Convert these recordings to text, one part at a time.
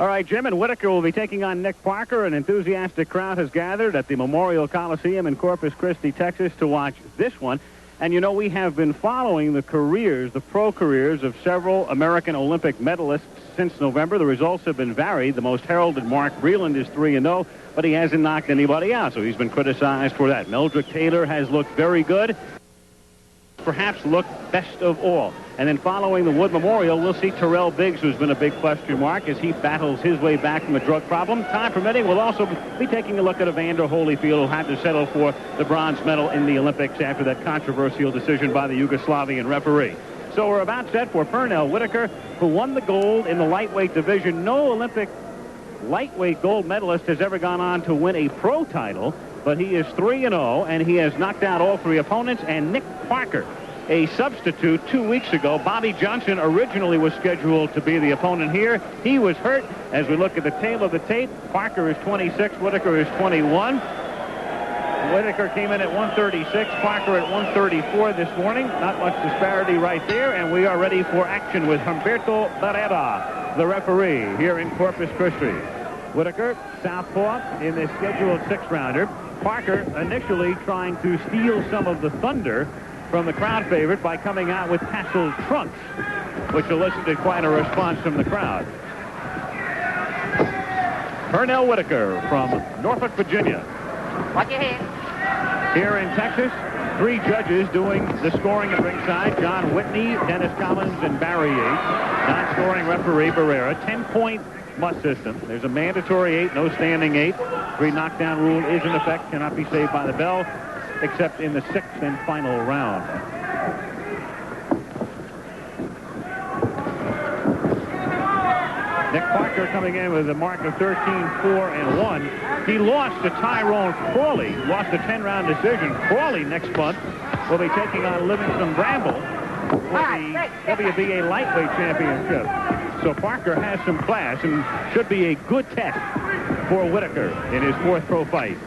All right, Jim, and Whitaker will be taking on Nick Parker. An enthusiastic crowd has gathered at the Memorial Coliseum in Corpus Christi, Texas, to watch this one. And, you know, we have been following the careers, the pro careers of several American Olympic medalists since November. The results have been varied. The most heralded Mark Breland is 3-0, but he hasn't knocked anybody out, so he's been criticized for that. Meldrick Taylor has looked very good, perhaps looked best of all. And then following the Wood Memorial, we'll see Terrell Biggs, who's been a big question mark as he battles his way back from a drug problem. Time permitting, we'll also be taking a look at Evander Holyfield, who had to settle for the bronze medal in the Olympics after that controversial decision by the Yugoslavian referee. So we're about set for Pernell Whitaker, who won the gold in the lightweight division. No Olympic lightweight gold medalist has ever gone on to win a pro title, but he is 3-0, and he has knocked out all three opponents. And Nick Parker, a substitute 2 weeks ago. Bobby Johnson originally was scheduled to be the opponent here. He was hurt. As we look at the tail of the tape, Parker is 26, Whitaker is 21. Whitaker came in at 136, Parker at 134 this morning. Not much disparity right there, and we are ready for action with Humberto Barrera, the referee, here in Corpus Christi. Whitaker, southpaw in the scheduled six-rounder. Parker initially trying to steal some of the thunder from the crowd favorite by coming out with tasseled trunks, which elicited quite a response from the crowd. Pernell Whitaker from Norfolk, Virginia. Watch your head. Here in Texas, three judges doing the scoring at ringside: John Whitney, Dennis Collins, and Barry Yates. Non-scoring referee Barrera. 10-point must system. There's a mandatory 8, no standing 8. Three knockdown rule is in effect, cannot be saved by the bell, except in the sixth and final round. Nick Parker coming in with a mark of 13-4-1. He lost to Tyrone Crawley, lost a 10-round decision. Crawley next month will be taking on Livingston Bramble for the WBA lightweight championship. So Parker has some class and should be a good test for Whitaker in his fourth pro fight.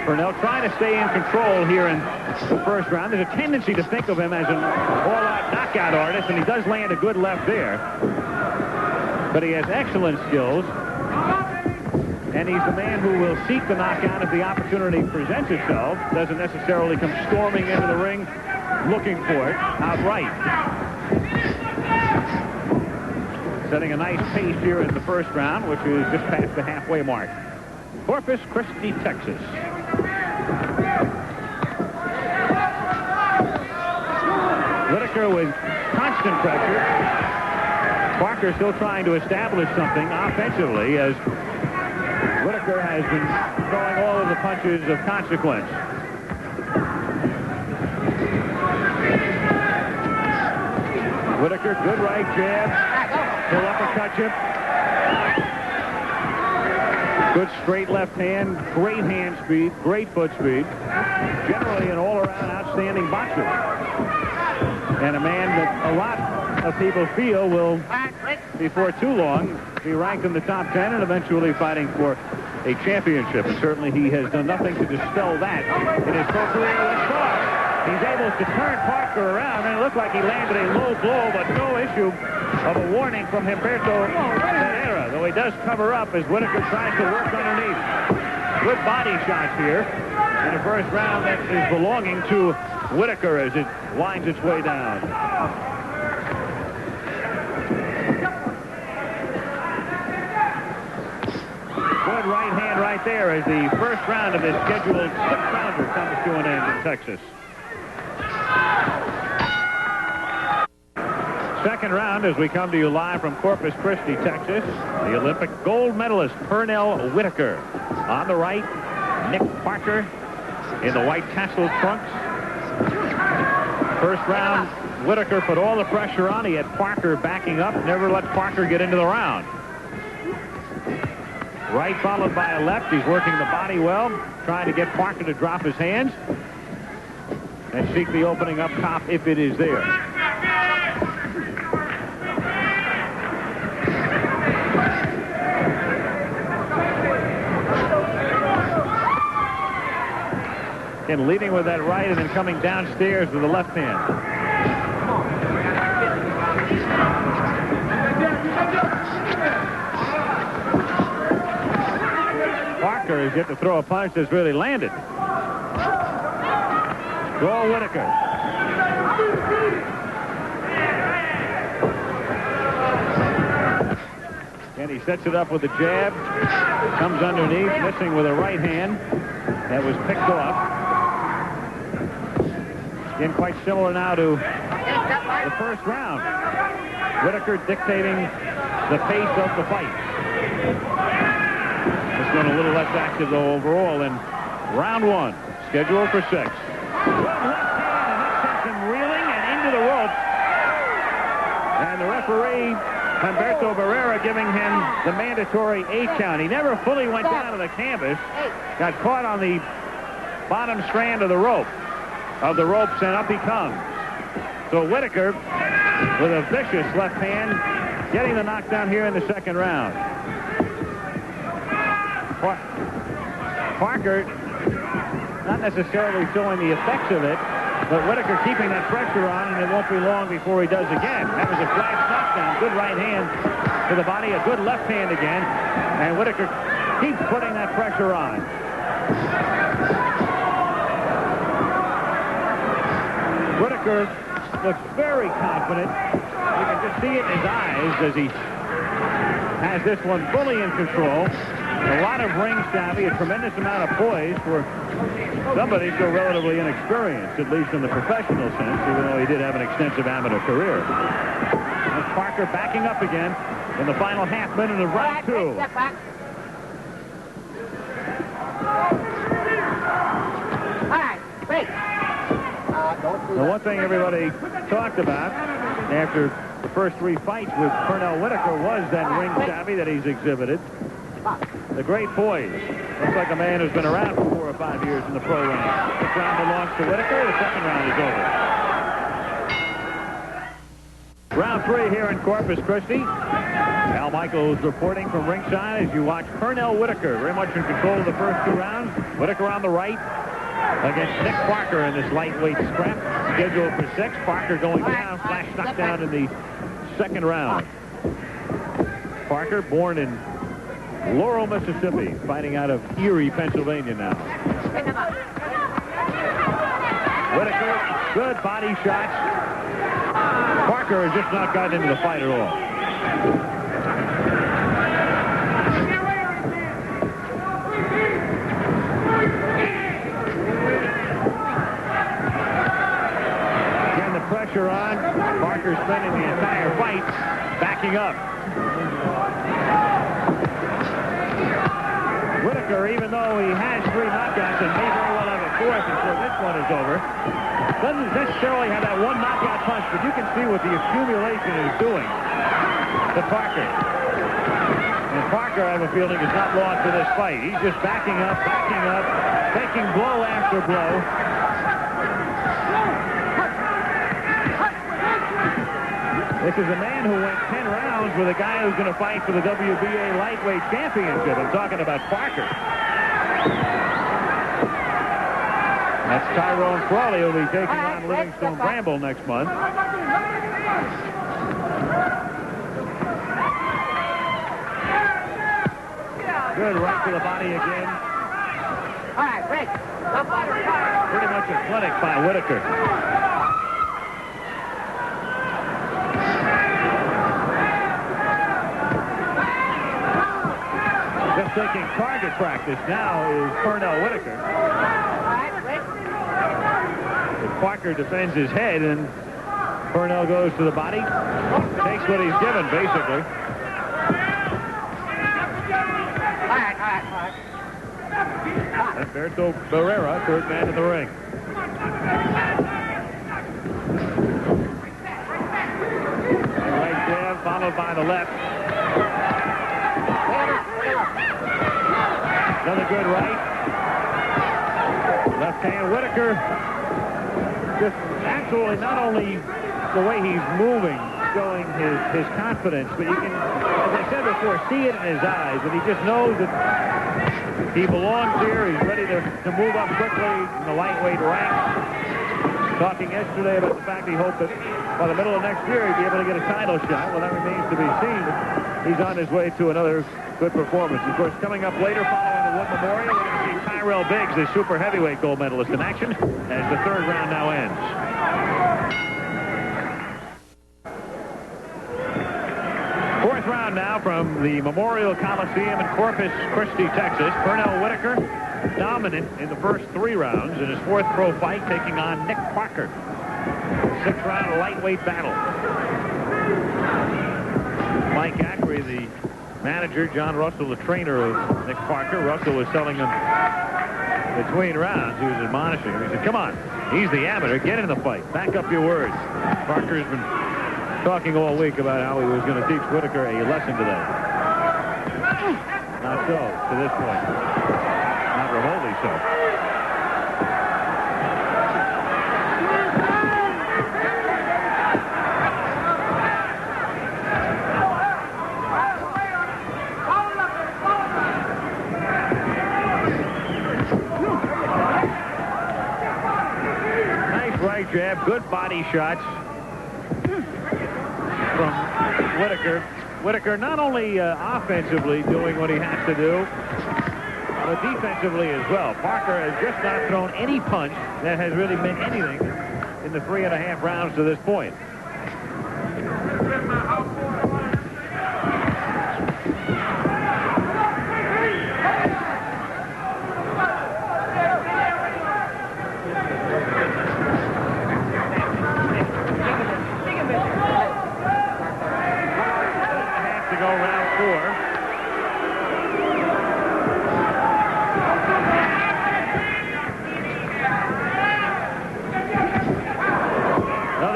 Pernell trying to stay in control here in the first round. There's a tendency to think of him as an all-out knockout artist, and he does land a good left there. But he has excellent skills, and he's the man who will seek the knockout if the opportunity presents itself. Doesn't necessarily come storming into the ring looking for it outright. Setting a nice pace here in the first round, which is just past the halfway mark. Corpus Christi, Texas. Whitaker with constant pressure. Parker still trying to establish something offensively as Whitaker has been throwing all of the punches of consequence. Whitaker, good right jab. He'll uppercut you. Good straight left hand, great hand speed, great foot speed. Generally an all-around outstanding boxer. And a man that a lot of people feel will, before too long, be ranked in the top 10 and eventually fighting for a championship. And certainly he has done nothing to dispel that in his pro career thus far. He's able to turn Parker around, and it looked like he landed a low blow, but no issue of a warning from Humberto Barrera, though he does cover up as Whitaker tries to work underneath. Good body shots here in the first round that is belonging to Whitaker as it winds its way down. Good right hand right there as the first round of this scheduled six-rounder comes to an end in Texas. Second round as we come to you live from Corpus Christi, Texas. The Olympic gold medalist Pernell Whitaker. On the right, Nick Parker in the white tassel trunks. First round, Whitaker put all the pressure on. He had Parker backing up, never let Parker get into the round. Right followed by a left. He's working the body well, trying to get Parker to drop his hands and seek the opening up top if it is there. And leading with that right and then coming downstairs with the left hand. Whitaker has yet to throw a punch that's really landed. Go Whitaker. And he sets it up with a jab. Comes underneath, missing with a right hand. That was picked off. Again, quite similar now to the first round. Whitaker dictating the pace of the fight. This one a little less active, though, overall in round one. Scheduled for 6. Good left hand, and that sends him reeling and into the ropes. And the referee, Humberto Barrera, giving him the mandatory 8 count. He never fully went down to the canvas. Got caught on the bottom strand of the ropes, and up he comes. So Whitaker, with a vicious left hand, getting the knockdown here in the second round. Parker not necessarily showing the effects of it, but Whitaker keeping that pressure on, and it won't be long before he does again. That was a flash knockdown. Good right hand to the body, a good left hand again, and Whitaker keeps putting that pressure on. Whitaker looks very confident. You can just see it in his eyes as he has this one fully in control. A lot of ring savvy, a tremendous amount of poise for somebody so relatively inexperienced, at least in the professional sense, even though he did have an extensive amateur career. There's Parker backing up again in the final half minute of round 2. All right, break. The one thing everybody talked about after the first 3 fights with Pernell Whitaker was that ring savvy that he's exhibited. The great poise. Looks like a man who's been around for 4 or 5 years in the pro ranks. This round belongs to Whitaker. The second round is over. Round 3 here in Corpus Christi. Al Michaels reporting from ringside as you watch Pernell Whitaker very much in control of the first 2 rounds. Whitaker on the right against Nick Parker in this lightweight scrap. Scheduled for 6. Parker going down. Flash knockdown in the second round. Parker, born in Laurel, Mississippi, fighting out of Erie, Pennsylvania now. Whitaker, good body shots. Parker has just not gotten into the fight at all. Again, the pressure on. Parker spending the entire fight backing up. Whitaker, even though he has 3 knockouts and may very well have a 4th until this one is over, doesn't necessarily have that 1 knockout punch, but you can see what the accumulation is doing to Parker. And Parker, I have a feeling, is not lost to this fight. He's just backing up, taking blow after blow. This is a man who went 10 rounds with a guy who's going to fight for the WBA lightweight championship. I'm talking about Parker. That's Tyrone Crawley, who'll be taking on Livingstone Bramble next month. Good right to the body again. All right, break. Pretty much a clinic by Whitaker. Just taking target practice now is Pernell Whitaker. If Parker defends his head and Pernell goes to the body, takes what he's given, basically. Humberto Barrera, 3rd man in the ring. Right jab followed by the left. Another good right. Left hand. Whitaker just actually not only the way he's moving, showing his confidence, but you can, as I said before, see it in his eyes, and he just knows that he belongs here. He's ready to move up quickly in the lightweight ranks. Talking yesterday about the fact he hoped that by the middle of next year he'd be able to get a title shot. Well, that remains to be seen. he's on his way to another good performance. Of course, coming up later following the Wood Memorial, we're going to see Tyrell Biggs, the super heavyweight gold medalist, in action as the third round now ends. Fourth round now from the Memorial Coliseum in Corpus Christi, Texas. Pernell Whitaker dominant in the first 3 rounds in his 4th pro fight, taking on Nick Parker. 6th-round lightweight battle. Mike Ackery, the manager, John Russell, the trainer of Nick Parker. Russell was telling him between rounds, he was admonishing him. He said, come on, he's the amateur, get in the fight, back up your words. Parker's been talking all week about how he was going to teach Whitaker a lesson today. Not so to this point. Not remotely so. Nice right jab, good body shots from Whitaker. Whitaker not only offensively doing what he has to do, but defensively as well. Parker has just not thrown any punch that has really meant anything in the 3.5 rounds to this point.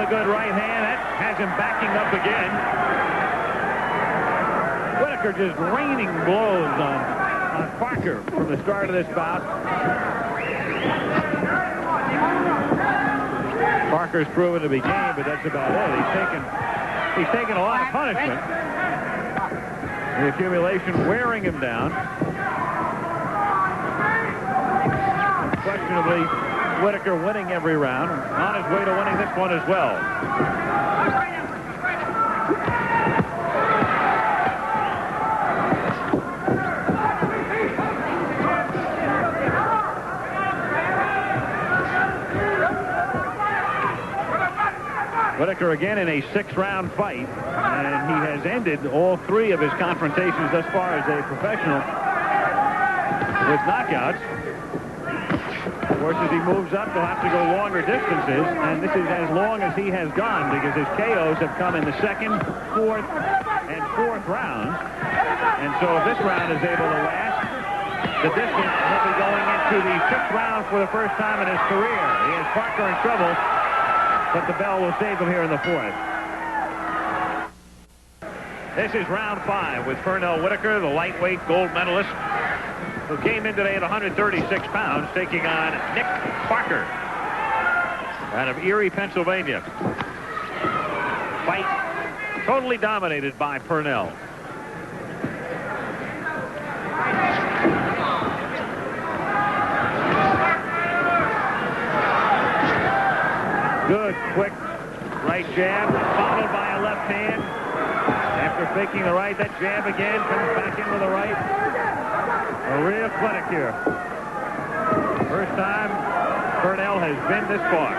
Good right hand. That has him backing up again. Whitaker just raining blows on Parker from the start of this bout. Parker's proven to be game, but that's about it. He's taken a lot of punishment. The accumulation wearing him down. Questionably, Whitaker winning every round, on his way to winning this one as well. Whitaker again in a 6-round fight, and he has ended all 3 of his confrontations thus far as a professional with knockouts. Of course, as he moves up, he'll have to go longer distances, and this is as long as he has gone because his KOs have come in the 2nd, 4th, and 4th rounds. And so if this round is able to last the distance, he'll be going into the 6th round for the first time in his career. He has Parker in trouble, but the bell will save him here in the 4th. This is round 5 with Pernell Whitaker, the lightweight gold medalist, who came in today at 136 pounds, taking on Nick Parker out of Erie, Pennsylvania. Fight totally dominated by Pernell. Good, quick right jab, followed by a left hand. After faking the right, that jab again, comes back in with the right. A real clinic here. First time Pernell has been this far.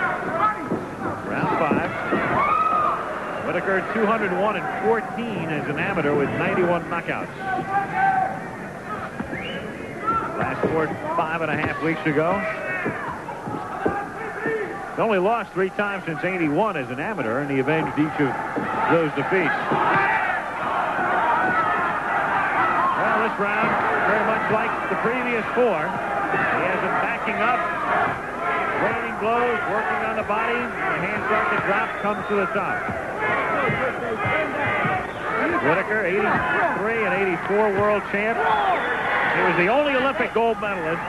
Round 5. Whitaker 201-14 as an amateur with 91 knockouts. Last fought 5.5 weeks ago. He only lost 3 times since '81 as an amateur, and he avenged each of those defeats. Well, this round, very much like the previous 4, he has him backing up, raining blows, working on the body. The hand start to drop, comes to the top. Whitaker, 83 and 84 world champ. He was the only Olympic gold medalist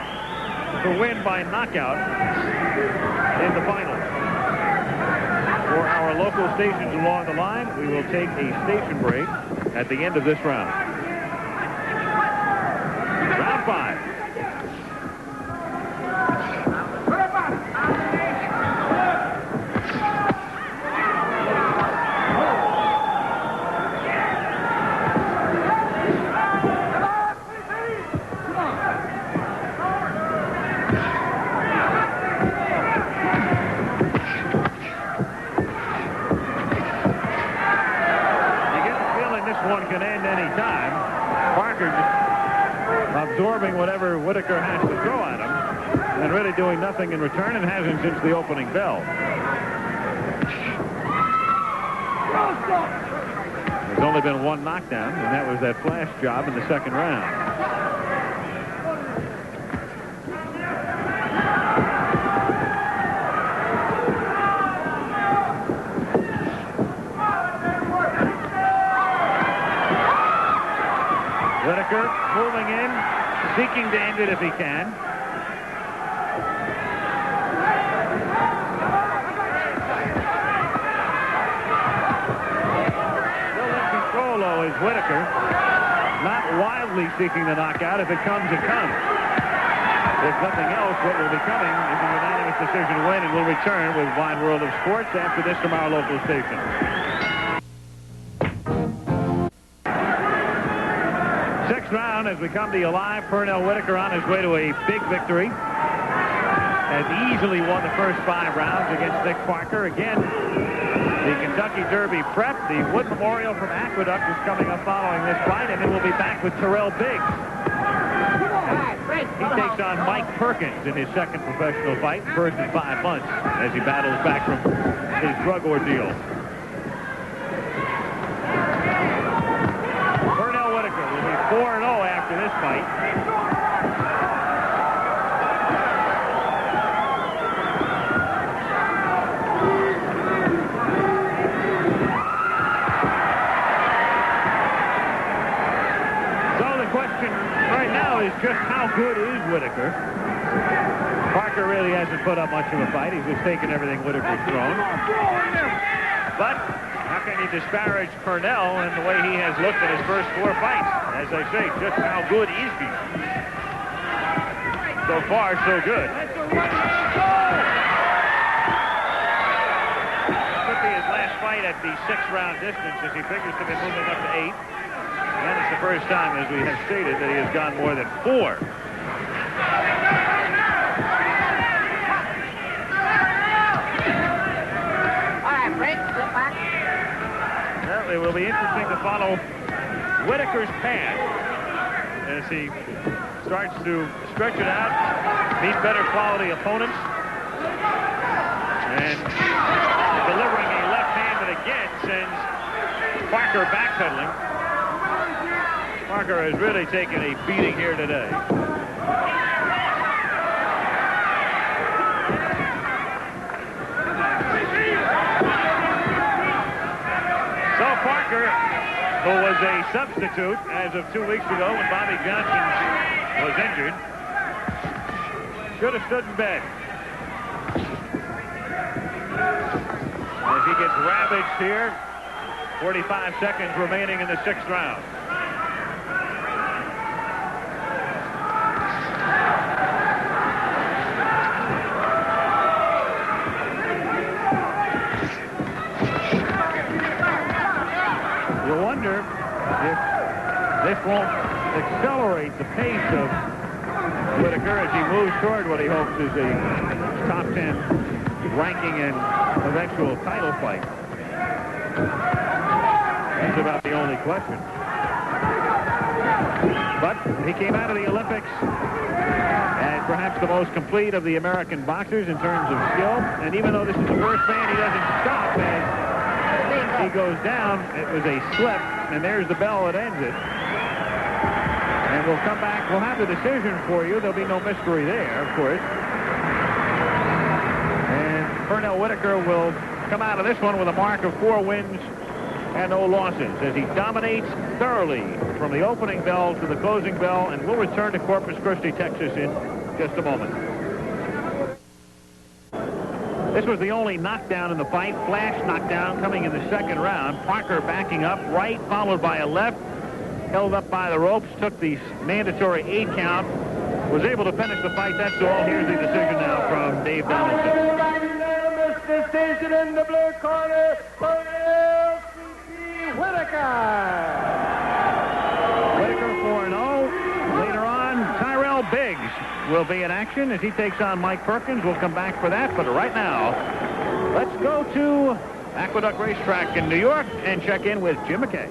to win by knockout in the finals. For our local stations along the line, we will take a station break at the end of this round. Round 5. one can end any time. Parker just absorbing whatever Whitaker has to throw at him and really doing nothing in return, and hasn't since the opening bell. There's only been one knockdown, and that was that flash job in the second round. Whitaker moving in, seeking to end it if he can. Still in control, though, is Whitaker. Not wildly seeking the knockout. If it comes, it comes. If nothing else, what will be coming is a unanimous decision win, and we'll return with Wide World of Sports after this from our local station. Sixth round as we come to you live. Pernell Whitaker on his way to a big victory. Has easily won the first 5 rounds against Nick Parker. Again, the Kentucky Derby prep. The Wood Memorial from Aqueduct is coming up following this fight, and then we'll be back with Terrell Biggs. He takes on Mike Perkins in his second professional fight, first in 5 months, as he battles back from his drug ordeal. Pernell Whitaker will be 4-0 after this fight. Is just how good is Whitaker. Parker really hasn't put up much of a fight. He's just taken everything Whitaker's thrown. But how can you disparage Pernell in the way he has looked in his first 4 fights? As I say, just how good is he? So far, so good. Could be his last fight at the 6th-round distance, as he figures to be moving up to 8. And it's the first time, as we have stated, that he has gone more than 4. All right, break. Sit back. Well, it will be interesting to follow Whitaker's path as he starts to stretch it out, meet better quality opponents, and delivering a left hand that again sends Parker backpedaling. Parker has really taken a beating here today. So Parker, who was a substitute as of 2 weeks ago when Bobby Johnson was injured, should have stood in bed. As he gets ravaged here, 45 seconds remaining in the 6th round. You wonder if this won't accelerate the pace of Whitaker as he moves toward what he hopes is a top 10 ranking and eventual title fight. That's about the only question. But he came out of the Olympics as perhaps the most complete of the American boxers in terms of skill. And even though this is the worst man, he doesn't stop as he goes down. It was a slip, and there's the bell that ends it. And we'll come back. We'll have the decision for you. There'll be no mystery there, of course. And Pernell Whitaker will come out of this one with a mark of 4 wins and no losses as he dominates thoroughly from the opening bell to the closing bell. And we'll return to Corpus Christi, Texas in just a moment. This was the only knockdown in the fight. Flash knockdown coming in the 2nd round. Parker backing up, right followed by a left. Held up by the ropes, took the mandatory 8 count. Was able to finish the fight. That's all. Here's the decision now from Dave Donaldson. Unanimous decision in the blue corner for Whitaker. Whitaker 4-0. Later on, Terrell Biggs will be in action as he takes on Mike Perkins. We'll come back for that, but right now, let's go to Aqueduct Racetrack in New York and check in with Jim McKay.